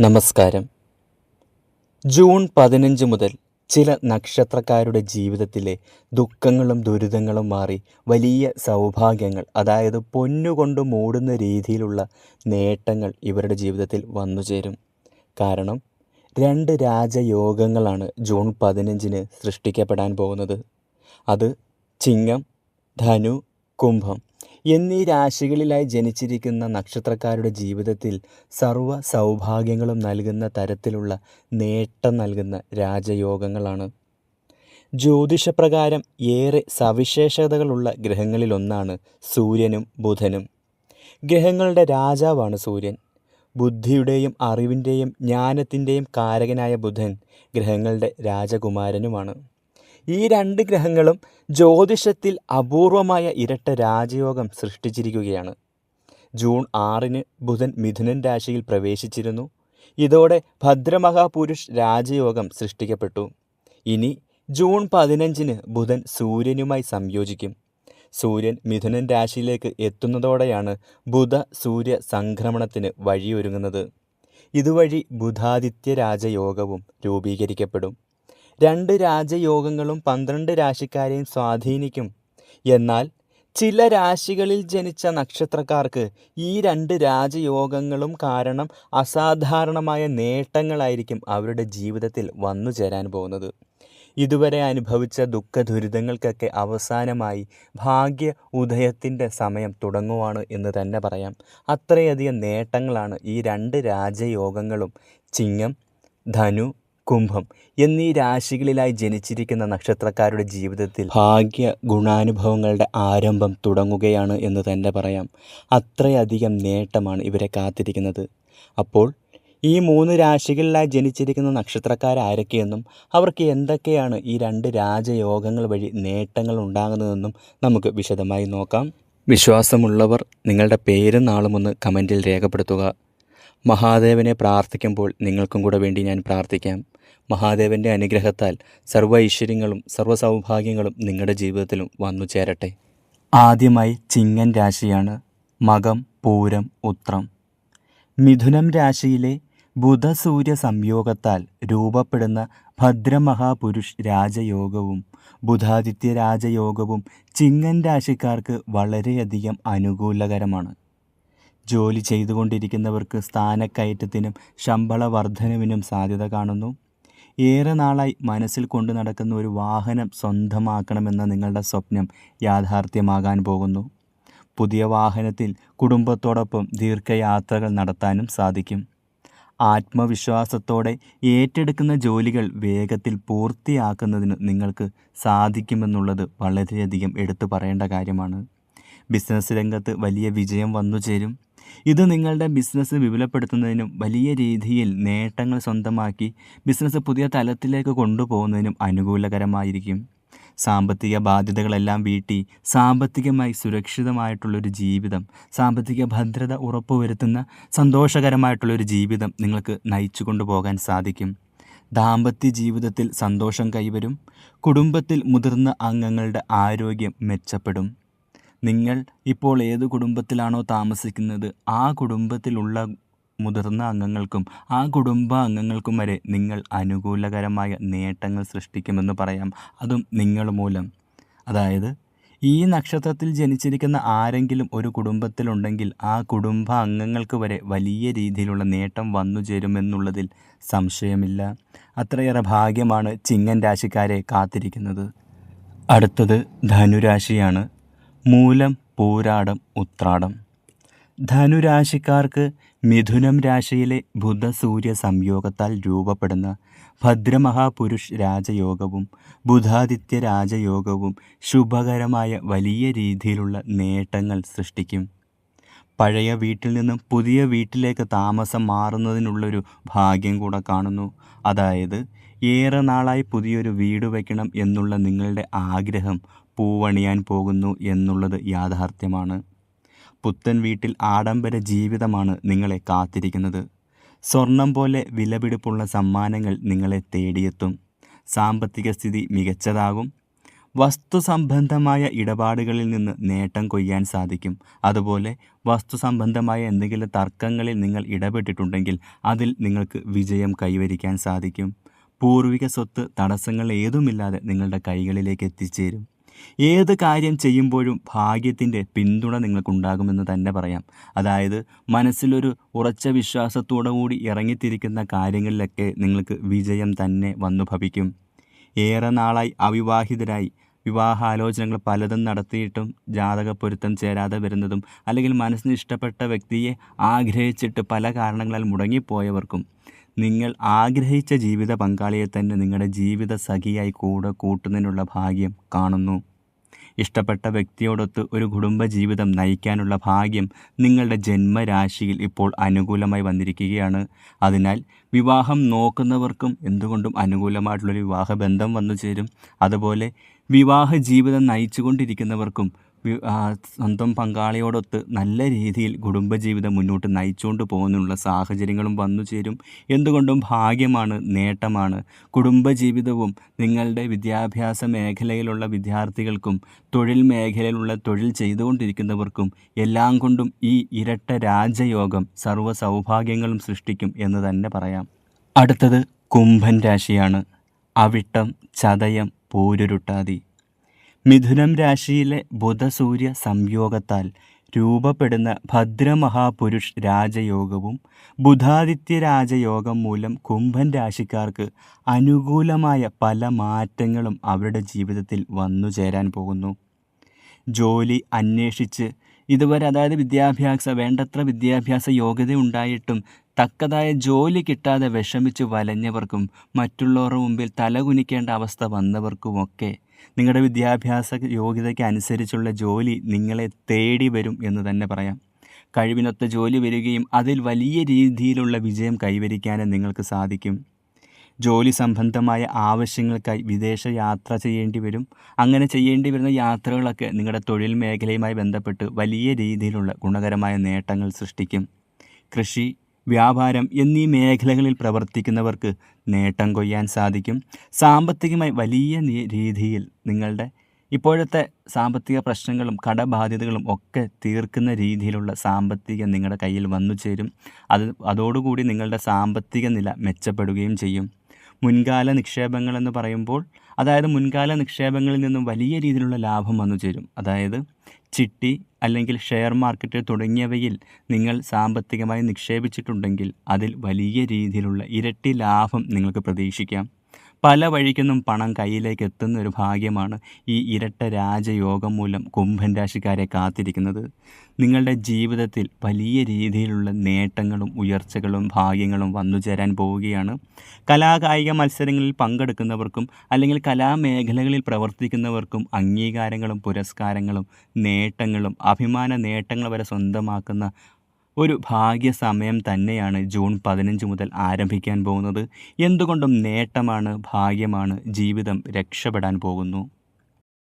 നമസ്കാരം. ജൂൺ 15 മുതൽ ചില നക്ഷത്രക്കാരുടെ ജീവിതത്തിലെ ദുഃഖങ്ങളും ദുരിതങ്ങളും മാറി വലിയ സൗഭാഗ്യങ്ങൾ, അതായത് പൊന്നുകൊണ്ട് മൂടുന്ന രീതിയിലുള്ള നേട്ടങ്ങൾ ഇവരുടെ ജീവിതത്തിൽ വന്നുചേരും. കാരണം 2 രാജയോഗങ്ങളാണ് ജൂൺ 15 സൃഷ്ടിക്കപ്പെടാൻ പോകുന്നത്. അത് ചിങ്ങം, ധനു, കുംഭം എന്നീ രാശികളിലായി ജനിച്ചിരിക്കുന്ന നക്ഷത്രക്കാരുടെ ജീവിതത്തിൽ സർവ്വ സൗഭാഗ്യങ്ങളും നൽകുന്ന തരത്തിലുള്ള നേട്ടം നൽകുന്ന രാജയോഗങ്ങളാണ്. ജ്യോതിഷപ്രകാരം ഏറെ സവിശേഷതകളുള്ള ഗ്രഹങ്ങളിലൊന്നാണ് സൂര്യനും ബുധനും. ഗ്രഹങ്ങളുടെ രാജാവാണ് സൂര്യൻ. ബുദ്ധിയുടെയും അറിവിൻ്റെയും ജ്ഞാനത്തിൻ്റെയും കാരകനായ ബുധൻ ഗ്രഹങ്ങളുടെ രാജകുമാരനുമാണ്. ഈ 2 ഗ്രഹങ്ങളും ജ്യോതിഷത്തിൽ അപൂർവമായ ഇരട്ട രാജയോഗം സൃഷ്ടിച്ചിരിക്കുകയാണ്. ജൂൺ 6 ബുധൻ മിഥുനൻ രാശിയിൽ പ്രവേശിച്ചിരുന്നു. ഇതോടെ ഭദ്രമഹാപുരുഷ് രാജയോഗം സൃഷ്ടിക്കപ്പെട്ടു. ഇനി ജൂൺ 15 ബുധൻ സൂര്യനുമായി സംയോജിക്കും. സൂര്യൻ മിഥുനൻ രാശിയിലേക്ക് എത്തുന്നതോടെയാണ് ബുധ സൂര്യ സംക്രമണത്തിന് വഴിയൊരുങ്ങുന്നത്. ഇതുവഴി ബുധാദിത്യ രാജയോഗവും രൂപീകരിക്കപ്പെടും. 2 രാജയോഗങ്ങളും 12 രാശിക്കാരെയും സ്വാധീനിക്കും. എന്നാൽ ചില രാശികളിൽ ജനിച്ച നക്ഷത്രക്കാർക്ക് ഈ 2 രാജയോഗങ്ങളും കാരണം അസാധാരണമായ നേട്ടങ്ങളായിരിക്കും അവരുടെ ജീവിതത്തിൽ വന്നു ചേരാൻ പോകുന്നത്. ഇതുവരെ അനുഭവിച്ച ദുഃഖ ദുരിതങ്ങൾക്കൊക്കെ അവസാനമായി ഭാഗ്യ ഉദയത്തിൻ്റെ സമയം തുടങ്ങുവാണ് എന്ന് തന്നെ പറയാം. അത്രയധികം നേട്ടങ്ങളാണ് ഈ 2 രാജയോഗങ്ങളും ചിങ്ങം, ധനു, കുംഭം എന്നീ രാശികളിലായി ജനിച്ചിരിക്കുന്ന നക്ഷത്രക്കാരുടെ ജീവിതത്തിൽ ഭാഗ്യ ഗുണാനുഭവങ്ങളുടെ ആരംഭം തുടങ്ങുകയാണ് എന്ന് തന്നെ പറയാം. അത്രയധികം നേട്ടമാണ് ഇവരെ കാത്തിരിക്കുന്നത്. അപ്പോൾ ഈ 3 രാശികളിലായി ജനിച്ചിരിക്കുന്ന നക്ഷത്രക്കാരാരൊക്കെയെന്നും അവർക്ക് എന്തൊക്കെയാണ് ഈ 2 രാജയോഗങ്ങൾ വഴി നേട്ടങ്ങൾ ഉണ്ടാകുന്നതെന്നും നമുക്ക് വിശദമായി നോക്കാം. വിശ്വാസമുള്ളവർ നിങ്ങളുടെ പേരും നാളും ഒന്ന് കമൻറ്റിൽ രേഖപ്പെടുത്തുക. മഹാദേവനെ പ്രാർത്ഥിക്കുമ്പോൾ നിങ്ങൾക്കും കൂടെ വേണ്ടി ഞാൻ പ്രാർത്ഥിക്കാം. മഹാദേവൻ്റെ അനുഗ്രഹത്താൽ സർവ്വ ഐശ്വര്യങ്ങളും സർവ്വ സൗഭാഗ്യങ്ങളും നിങ്ങളുടെ ജീവിതത്തിലും വന്നു ചേരട്ടെ. ആദ്യമായി ചിങ്ങൻ രാശിയാണ്. മകം, പൂരം, ഉത്രം. മിഥുനം രാശിയിലെ ബുധസൂര്യ സംയോഗത്താൽ രൂപപ്പെടുന്ന ഭദ്രമഹാപുരുഷ് രാജയോഗവും ബുധാദിത്യ രാജയോഗവും ചിങ്ങൻ രാശിക്കാർക്ക് വളരെയധികം അനുകൂലകരമാണ്. ജോലി ചെയ്തുകൊണ്ടിരിക്കുന്നവർക്ക് സ്ഥാനക്കയറ്റത്തിനും ശമ്പള വർധനവിനും സാധ്യത കാണുന്നു. ഏറെ നാളായി മനസ്സിൽ കൊണ്ടു നടക്കുന്ന ഒരു വാഹനം സ്വന്തമാക്കണമെന്ന നിങ്ങളുടെ സ്വപ്നം യാഥാർത്ഥ്യമാകാൻ പോകുന്നു. പുതിയ വാഹനത്തിൽ കുടുംബത്തോടൊപ്പം ദീർഘയാത്രകൾ നടത്താനും സാധിക്കും. ആത്മവിശ്വാസത്തോടെ ഏറ്റെടുക്കുന്ന ജോലികൾ വേഗത്തിൽ പൂർത്തിയാക്കുന്നതിന് നിങ്ങൾക്ക് സാധിക്കുമെന്നുള്ളത് വളരെയധികം എടുത്തു പറയേണ്ട കാര്യമാണ്. ബിസിനസ് രംഗത്ത് വലിയ വിജയം വന്നുചേരും. ഇത് നിങ്ങളുടെ ബിസിനസ് വിപുലപ്പെടുത്തുന്നതിനും വലിയ രീതിയിൽ നേട്ടങ്ങൾ സ്വന്തമാക്കി ബിസിനസ് പുതിയ തലത്തിലേക്ക് കൊണ്ടുപോകുന്നതിനും അനുകൂലകരമായിരിക്കും. സാമ്പത്തിക ബാധ്യതകളെല്ലാം വീട്ടി സാമ്പത്തികമായി സുരക്ഷിതമായിട്ടുള്ളൊരു ജീവിതം, സാമ്പത്തിക ഭദ്രത ഉറപ്പുവരുത്തുന്ന സന്തോഷകരമായിട്ടുള്ളൊരു ജീവിതം നിങ്ങൾക്ക് നയിച്ചു കൊണ്ടുപോകാൻ സാധിക്കും. ദാമ്പത്യ ജീവിതത്തിൽ സന്തോഷം കൈവരും. കുടുംബത്തിൽ മുതിർന്ന അംഗങ്ങളുടെ ആരോഗ്യം മെച്ചപ്പെടും. നിങ്ങൾ ഇപ്പോൾ ഏത് കുടുംബത്തിലാണോ താമസിക്കുന്നത് ആ കുടുംബത്തിലുള്ള മുതിർന്ന അംഗങ്ങൾക്കും ആ കുടുംബ അംഗങ്ങൾക്കും വരെ നിങ്ങൾ അനുകൂലകരമായ നേട്ടങ്ങൾ സൃഷ്ടിക്കുമെന്ന് പറയാം. അതും നിങ്ങൾ മൂലം. അതായത് ഈ നക്ഷത്രത്തിൽ ജനിച്ചിരിക്കുന്ന ആരെങ്കിലും ഒരു കുടുംബത്തിലുണ്ടെങ്കിൽ ആ കുടുംബ അംഗങ്ങൾക്ക് വരെ വലിയ രീതിയിലുള്ള നേട്ടം വന്നു ചേരുമെന്നുള്ളതിൽ സംശയമില്ല. അത്രയേറെ ഭാഗ്യമാണ് ചിങ്ങൻ രാശിക്കാരെ കാത്തിരിക്കുന്നത്. അടുത്തത് ധനുരാശിയാണ്. മൂലം, പൂരാടം, ഉത്രാടം. ധനുരാശിക്കാർക്ക് മിഥുനം രാശിയിലെ ബുധസൂര്യ സംയോഗത്താൽ രൂപപ്പെടുന്ന ഭദ്രമഹാപുരുഷ് രാജയോഗവും ബുധാദിത്യ രാജയോഗവും ശുഭകരമായ വലിയ രീതിയിലുള്ള നേട്ടങ്ങൾ സൃഷ്ടിക്കും. പഴയ വീട്ടിൽ നിന്നും പുതിയ വീട്ടിലേക്ക് താമസം മാറുന്നതിനുള്ളൊരു ഭാഗ്യം കൂടെ കാണുന്നു. അതായത് ഏറെ നാളായി പുതിയൊരു വീട് വയ്ക്കണം എന്നുള്ള നിങ്ങളുടെ ആഗ്രഹം പൂവണിയാൻ പോകുന്നു എന്നുള്ളത് യാഥാർത്ഥ്യമാണ്. പുത്തൻ വീട്ടിൽ ആഡംബര ജീവിതമാണ് നിങ്ങളെ കാത്തിരിക്കുന്നത്. സ്വർണം പോലെ വിലപിടിപ്പുള്ള സമ്മാനങ്ങൾ നിങ്ങളെ തേടിയെത്തും. സാമ്പത്തിക സ്ഥിതി മികച്ചതാകും. വസ്തുസംബന്ധമായ ഇടപാടുകളിൽ നിന്ന് നേട്ടം കൊയ്യാൻ സാധിക്കും. അതുപോലെ വസ്തുസംബന്ധമായ എന്തെങ്കിലും തർക്കങ്ങളിൽ നിങ്ങൾ ഇടപെട്ടിട്ടുണ്ടെങ്കിൽ അതിൽ നിങ്ങൾക്ക് വിജയം കൈവരിക്കാൻ സാധിക്കും. പൂർവിക സ്വത്ത് തടസ്സങ്ങൾ ഏതുമില്ലാതെ നിങ്ങളുടെ കൈകളിലേക്ക് എത്തിച്ചേരും. ഏത് കാര്യം ചെയ്യുമ്പോഴും ഭാഗ്യത്തിൻ്റെ പിന്തുണ നിങ്ങൾക്കുണ്ടാകുമെന്ന് തന്നെ പറയാം. അതായത് മനസ്സിലൊരു ഉറച്ച വിശ്വാസത്തോടു കൂടി ഇറങ്ങിത്തിരിക്കുന്ന കാര്യങ്ങളിലൊക്കെ നിങ്ങൾക്ക് വിജയം തന്നെ വന്നു ഭവിക്കും. ഏറെ നാളായി അവിവാഹിതരായി വിവാഹാലോചനകൾ പലതും നടത്തിയിട്ടും ജാതകപ്പൊരുത്തം ചേരാതെ വരുന്നതും, അല്ലെങ്കിൽ മനസ്സിന് ഇഷ്ടപ്പെട്ട വ്യക്തിയെ ആഗ്രഹിച്ചിട്ട് പല കാരണങ്ങളാൽ മുടങ്ങിപ്പോയവർക്കും നിങ്ങൾ ആഗ്രഹിച്ച ജീവിത പങ്കാളിയെ തന്നെ നിങ്ങളുടെ ജീവിത സഖിയായി കൂടെ കൂട്ടുന്നതിനുള്ള ഭാഗ്യം കാണുന്നു. ഇഷ്ടപ്പെട്ട വ്യക്തിയോടൊത്ത് ഒരു കുടുംബ ജീവിതം നയിക്കാനുള്ള ഭാഗ്യം നിങ്ങളുടെ ജന്മരാശിയിൽ ഇപ്പോൾ അനുകൂലമായി വന്നിരിക്കുകയാണ്. അതിനാൽ വിവാഹം നോക്കുന്നവർക്കും എന്തുകൊണ്ടും അനുകൂലമായിട്ടുള്ളൊരു വിവാഹബന്ധം വന്നു ചേരും. അതുപോലെ വിവാഹ ജീവിതം നയിച്ചുകൊണ്ടിരിക്കുന്നവർക്കും സ്വന്തം പങ്കാളിയോടൊത്ത് നല്ല രീതിയിൽ കുടുംബജീവിതം മുന്നോട്ട് നയിച്ചുകൊണ്ട് പോകുന്നതിനുള്ള സാഹചര്യങ്ങളും വന്നു ചേരും. എന്തുകൊണ്ടും ഭാഗ്യമാണ്, നേട്ടമാണ്. കുടുംബജീവിതവും നിങ്ങളുടെ വിദ്യാഭ്യാസ മേഖലയിലുള്ള വിദ്യാർത്ഥികൾക്കും തൊഴിൽ മേഖലയിലുള്ള തൊഴിൽ ചെയ്തുകൊണ്ടിരിക്കുന്നവർക്കും എല്ലാം കൊണ്ടും ഈ ഇരട്ട രാജയോഗം സർവ്വ സൗഭാഗ്യങ്ങളും സൃഷ്ടിക്കും എന്ന് തന്നെ പറയാം. അടുത്തത് കുംഭൻ രാശിയാണ്. അവിട്ടം, ചതയം, പൂരുരുട്ടാതി. മിഥുനം രാശിയിലെ ബുധസൂര്യ സംയോഗത്താൽ രൂപപ്പെടുന്ന ഭദ്രമഹാപുരുഷ് രാജയോഗവും ബുധാദിത്യ രാജയോഗം മൂലം കുംഭൻ രാശിക്കാർക്ക് അനുകൂലമായ പല മാറ്റങ്ങളും അവരുടെ ജീവിതത്തിൽ വന്നു ചേരാൻ പോകുന്നു. ജോലി അന്വേഷിച്ച് ഇതുവരെ, അതായത് വേണ്ടത്ര വിദ്യാഭ്യാസ യോഗ്യത ഉണ്ടായിട്ടും തക്കതായ ജോലി കിട്ടാതെ വിഷമിച്ച് വലഞ്ഞവർക്കും മറ്റുള്ളവരുടെ മുമ്പിൽ തലകുനിക്കേണ്ട അവസ്ഥ വന്നവർക്കുമൊക്കെ നിങ്ങളുടെ വിദ്യാഭ്യാസ യോഗ്യതയ്ക്ക് അനുസരിച്ചുള്ള ജോലി നിങ്ങളെ തേടി വരും എന്ന് തന്നെ പറയാം. കഴിവിനൊത്ത ജോലി വരികയും അതിൽ വലിയ രീതിയിലുള്ള വിജയം കൈവരിക്കാനും നിങ്ങൾക്ക് സാധിക്കും. ജോലി സംബന്ധമായ ആവശ്യങ്ങൾക്കായി വിദേശ യാത്ര ചെയ്യേണ്ടി വരും. അങ്ങനെ ചെയ്യേണ്ടി വരുന്ന യാത്രകളൊക്കെ നിങ്ങളുടെ തൊഴിൽ മേഖലയുമായി ബന്ധപ്പെട്ട് വലിയ രീതിയിലുള്ള ഗുണകരമായ നേട്ടങ്ങൾ സൃഷ്ടിക്കും. കൃഷി, വ്യാപാരം എന്നീ മേഖലകളിൽ പ്രവർത്തിക്കുന്നവർക്ക് നേട്ടം കൊയ്യാൻ സാധിക്കും. സാമ്പത്തികമായി വലിയ രീതിയിൽ നിങ്ങളുടെ ഇപ്പോഴത്തെ സാമ്പത്തിക പ്രശ്നങ്ങളും കടബാധ്യതകളും ഒക്കെ തീർക്കുന്ന രീതിയിലുള്ള സാമ്പത്തികം നിങ്ങളുടെ കയ്യിൽ വന്നു ചേരും. അതോടുകൂടി നിങ്ങളുടെ സാമ്പത്തിക നില മെച്ചപ്പെടുകയും ചെയ്യും. മുൻകാല നിക്ഷേപങ്ങളെന്ന് പറയുമ്പോൾ, അതായത് മുൻകാല നിക്ഷേപങ്ങളിൽ നിന്നും വലിയ രീതിയിലുള്ള ലാഭം വന്നു ചേരും. അതായത് ചിട്ടി അല്ലെങ്കിൽ ഷെയർ മാർക്കറ്റ് തുടങ്ങിയവയിൽ നിങ്ങൾ സാമ്പത്തികമായി നിക്ഷേപിച്ചിട്ടുണ്ടെങ്കിൽ അതിൽ വലിയ രീതിയിലുള്ള ഇരട്ടി ലാഭം നിങ്ങൾക്ക് പ്രതീക്ഷിക്കാം. പല വഴിക്കൊന്നും പണം കയ്യിലേക്ക് എത്തുന്ന ഒരു ഭാഗ്യമാണ് ഈ ഇരട്ട രാജയോഗം മൂലം കുംഭൻ രാശിക്കാരെ കാത്തിരിക്കുന്നത്. നിങ്ങളുടെ ജീവിതത്തിൽ വലിയ രീതിയിലുള്ള നേട്ടങ്ങളും ഉയർച്ചകളും ഭാഗ്യങ്ങളും വന്നു ചേരാൻ പോവുകയാണ്. കലാകായിക മത്സരങ്ങളിൽ പങ്കെടുക്കുന്നവർക്കും അല്ലെങ്കിൽ കലാമേഖലകളിൽ പ്രവർത്തിക്കുന്നവർക്കും അംഗീകാരങ്ങളും പുരസ്കാരങ്ങളും നേട്ടങ്ങളും അഭിമാന നേട്ടങ്ങൾ വരെ സ്വന്തമാക്കുന്ന ഒരു ഭാഗ്യസമയം തന്നെയാണ് ജൂൺ 15 മുതൽ ആരംഭിക്കാൻ പോകുന്നത്. എന്തുകൊണ്ടും നേട്ടമാണ്, ഭാഗ്യമാണ്, ജീവിതം രക്ഷപ്പെടാൻ പോകുന്നു.